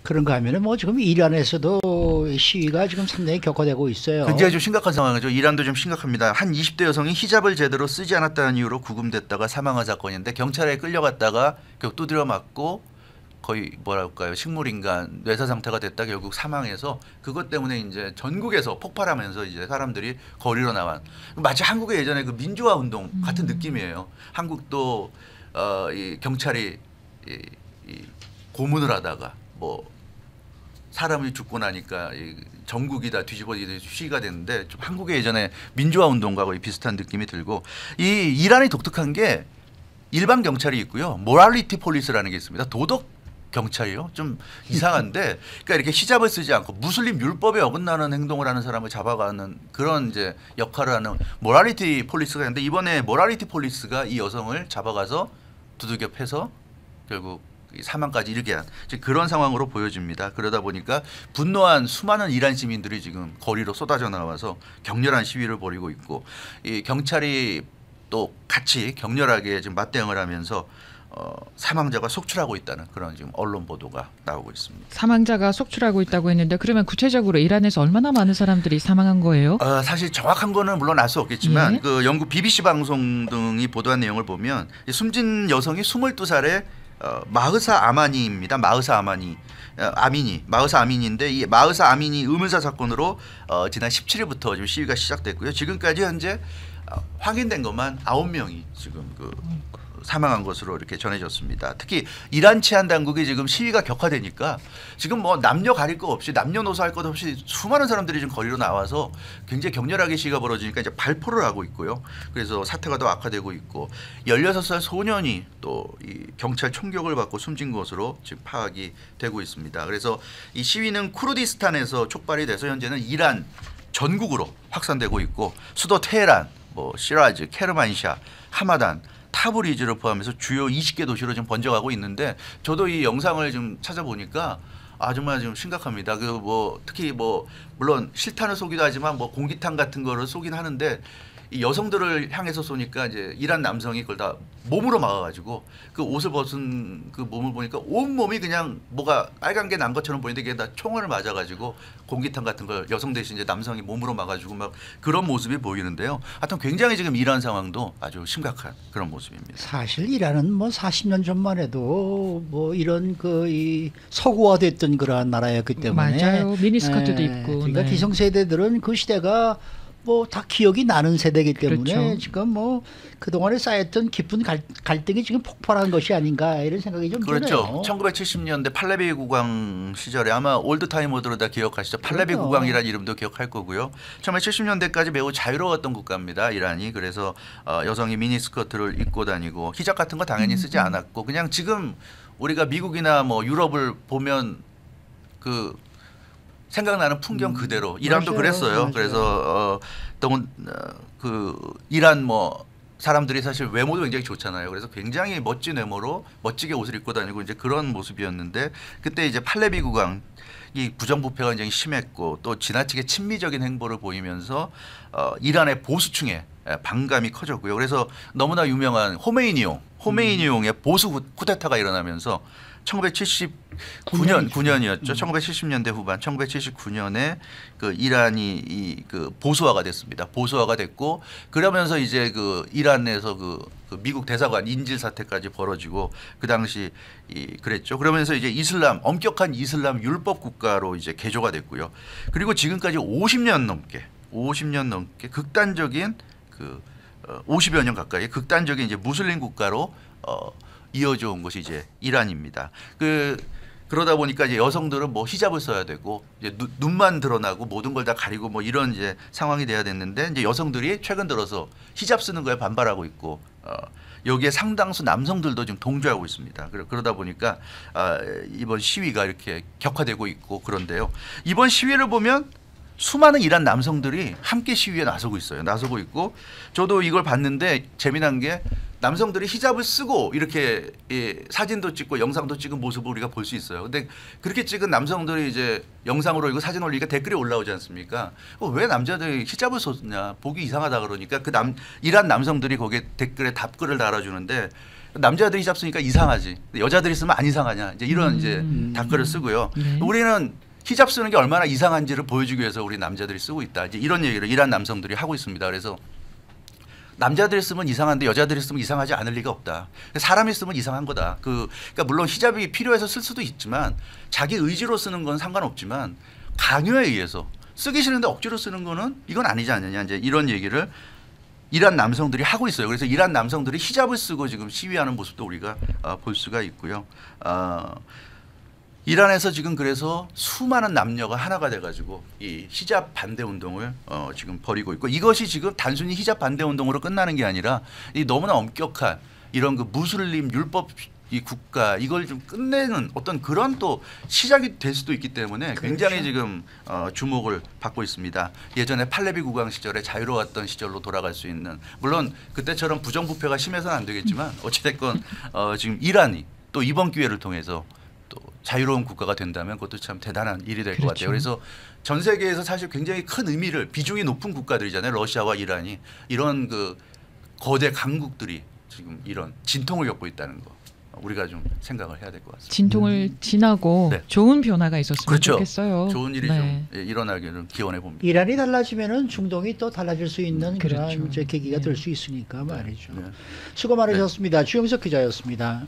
그런가 하면은 뭐 지금 이란에서도 시위가 지금 상당히 격화되고 있어요. 굉장히 좀 심각한 상황이죠. 이란도 좀 심각합니다. 한 20대 여성이 히잡을 제대로 쓰지 않았다는 이유로 구금됐다가 사망한 사건인데 경찰에 끌려갔다가 결국 두드려 맞고 거의 뭐랄까요, 식물인간 뇌사 상태가 됐다 결국 사망해서 그것 때문에 이제 전국에서 폭발하면서 이제 사람들이 거리로 나와. 마치 한국의 예전에 그 민주화 운동 같은 느낌이에요. 한국도 이 경찰이 이 고문을 하다가 뭐 사람이 죽고 나니까 전국이 다 뒤집어지듯이 시위가 됐는데 좀 한국의 예전에 민주화 운동과 거의 비슷한 느낌이 들고, 이 이란이 독특한 게 일반 경찰이 있고요, 모랄리티 폴리스라는 게 있습니다. 도덕 경찰이요. 좀 이상한데, 그러니까 이렇게 히잡을 쓰지 않고 무슬림 율법에 어긋나는 행동을 하는 사람을 잡아가는 그런 이제 역할을 하는 모랄리티 폴리스가 있는데, 이번에 모랄리티 폴리스가 이 여성을 잡아가서 두들겨 패서 결국 사망까지 이르게 한 그런 상황으로 보여집니다. 그러다 보니까 분노한 수많은 이란 시민들이 지금 거리로 쏟아져 나와서 격렬한 시위를 벌이고 있고, 이 경찰이 또 같이 격렬하게 지금 맞대응을 하면서 사망자가 속출하고 있다는 그런 지금 언론 보도가 나오고 있습니다. 사망자가 속출하고 있다고 했는데, 그러면 구체적으로 이란에서 얼마나 많은 사람들이 사망한 거예요? 사실 정확한 거는 물론 알 수 없겠지만 예? 그 영국 BBC 방송 등이 보도한 내용을 보면 숨진 여성이 22살의 마흐사 아마니입니다. 마흐사 아마니. 마흐사 아미니인데, 이 마흐사 아미니 의문사 사건으로 지난 17일부터 지금 시위가 시작됐고요. 지금까지 현재 확인된 것만 9명이 지금 사망한 것으로 이렇게 전해졌습니다. 특히 이란 치안 당국이 지금 시위가 격화되니까 지금 뭐 남녀 가릴 거 없이, 남녀노소 할 것 없이 수많은 사람들이 지금 거리로 나와서 굉장히 격렬하게 시위가 벌어지니까 이제 발포를 하고 있고요. 그래서 사태가 더 악화되고 있고, 16살 소년이 또 이 경찰 총격을 받고 숨진 것으로 지금 파악이 되고 있습니다. 그래서 이 시위는 쿠르디스탄에서 촉발이 돼서 현재는 이란 전국으로 확산되고 있고, 수도 테헤란, 뭐 시라즈, 케르만샤, 하마단, 타브리즈를 포함해서 주요 20개 도시로 지금 번져가고 있는데, 저도 이 영상을 좀 찾아보니까 정말 좀 심각합니다. 특히 물론 실탄을 쏘기도 하지만 공기탄 같은 거를 쏘긴 하는데, 이 여성들을 향해서 쏘니까 이제 이란 남성이 그걸 다 몸으로 막아가지고 그 옷을 벗은 그 몸을 보니까 온 몸이 그냥 뭐가 빨간 게 난 것처럼 보이는데, 그게 다 총알을 맞아가지고 공기탄 같은 걸 여성 대신 이제 남성이 몸으로 막아주고 막 그런 모습이 보이는데요. 하여튼 굉장히 지금 이란 상황도 아주 심각한 그런 모습입니다. 사실 이란은 뭐 40년 전만 해도 뭐 이런 이 서구화됐던 그러한 나라였기 때문에. 맞아요. 미니스커트도 입고. 그러니까 네. 기성세대들은 그 시대가 뭐 다 기억이 나는 세대이기 때문에, 그렇죠. 지금 뭐 그동안에 쌓였던 깊은 갈등이 지금 폭발한 것이 아닌가, 이런 생각이 좀 그렇죠. 드네요. 1970년대 팔레비 국왕 시절에 아마 올드타이머들로 다 기억하시죠. 팔레비 그렇죠. 국왕이라는 이름도 기억할 거고요. 1970년대까지 매우 자유로웠던 국가입니다, 이란이. 그래서 여성이 미니스커트를 입고 다니고 히잡 같은 거 당연히 쓰지 않았고, 그냥 지금 우리가 미국이나 뭐 유럽을 보면 그 생각나는 풍경 그대로 이란도 맞아요. 그랬어요. 맞아요. 그래서 그 이란 뭐 사람들이 사실 외모도 굉장히 좋잖아요. 그래서 굉장히 멋진 외모로 멋지게 옷을 입고 다니고 이제 그런 모습이었는데, 그때 이제 팔레비 국왕 이 부정부패가 굉장히 심했고 또 지나치게 친미적인 행보를 보이면서 이란의 보수층에 반감이 커졌고요. 그래서 너무나 유명한 호메이니용의 보수 쿠데타가 일어나면서 1979년이었죠. 1970년대 후반, 1979년에 그 이란이 그 보수화가 됐습니다. 보수화가 됐고, 그러면서 이제 그 이란에서 그 미국 대사관 인질 사태까지 벌어지고, 그 당시 그랬죠. 그러면서 이제 엄격한 이슬람 율법 국가로 이제 개조가 됐고요. 그리고 지금까지 50년 넘게 극단적인 50여 년 가까이 극단적인 이제 무슬림 국가로 이어져 온 것이 이제 이란입니다. 그러다 보니까 이제 여성들은 뭐 히잡을 써야 되고, 이제 눈만 드러나고 모든 걸 다 가리고 뭐 이런 이제 상황이 돼야 됐는데, 이제 여성들이 최근 들어서 히잡 쓰는 거에 반발하고 있고, 여기에 상당수 남성들도 지금 동조하고 있습니다. 그러다 보니까 이번 시위가 이렇게 격화되고 있고, 그런데요. 이번 시위를 보면 수많은 이란 남성들이 함께 시위에 나서고 있어요. 나서고 있고, 저도 이걸 봤는데 재미난 게, 남성들이 히잡을 쓰고 이렇게 사진도 찍고 영상도 찍은 모습을 우리가 볼 수 있어요. 근데 그렇게 찍은 남성들이 이제 영상으로 이거 사진 올리니까 댓글이 올라오지 않습니까? 왜 남자들이 히잡을 썼냐, 보기 이상하다 그러니까 이란 남성들이 거기에 댓글에 답글을 달아주는데, 남자들이 히잡 쓰니까 이상하지. 여자들이 쓰면 안 이상하냐. 이제 이런 이제 댓글을 쓰고요. 네. 우리는 히잡 쓰는 게 얼마나 이상한지를 보여주기 위해서 우리 남자들이 쓰고 있다. 이제 이런 얘기를 이란 남성들이 하고 있습니다. 그래서 남자들이 쓰면 이상한데 여자들이 쓰면 이상하지 않을 리가 없다. 사람이 쓰면 이상한 거다. 그러니까 물론 히잡이 필요해서 쓸 수도 있지만 자기 의지로 쓰는 건 상관없지만 강요에 의해서 쓰기 싫은데 억지로 쓰는 거는 이건 아니지 않느냐. 이제 이런 얘기를 이란 남성들이 하고 있어요. 그래서 이란 남성들이 히잡을 쓰고 지금 시위하는 모습도 우리가 볼 수가 있고요. 이란에서 지금 그래서 수많은 남녀가 하나가 돼가지고 이 히잡 반대 운동을 지금 벌이고 있고 이것이 지금 단순히 히잡 반대 운동으로 끝나는 게 아니라 이 너무나 엄격한 이런 그 무슬림 율법 이 국가 이걸 좀 끝내는 어떤 그런 또 시작이 될 수도 있기 때문에 굉장히 지금 주목을 받고 있습니다. 예전에 팔레비 국왕 시절에 자유로웠던 시절로 돌아갈 수 있는 물론 그때처럼 부정부패가 심해서는 안 되겠지만 어찌됐건 지금 이란이 또 이번 기회를 통해서 또 자유로운 국가가 된다면 그것도 참 대단한 일이 될 것 같아요. 그래서 전 세계에서 사실 굉장히 큰 의미를 비중이 높은 국가들이잖아요. 러시아와 이란이 이런 그 거대 강국들이 지금 이런 진통을 겪고 있다는 거. 우리가 좀 생각을 해야 될 것 같습니다. 진통을 지나고 네. 좋은 변화가 있었으면 그렇죠. 좋겠어요. 좋은 일이 네. 좀 일어나기를 기원해 봅니다. 이란이 달라지면은 중동이 또 달라질 수 있는 그렇죠. 그런 이제 계기가 네. 될 수 있으니까 말이죠. 네. 수고 많으셨습니다. 주영석 기자였습니다.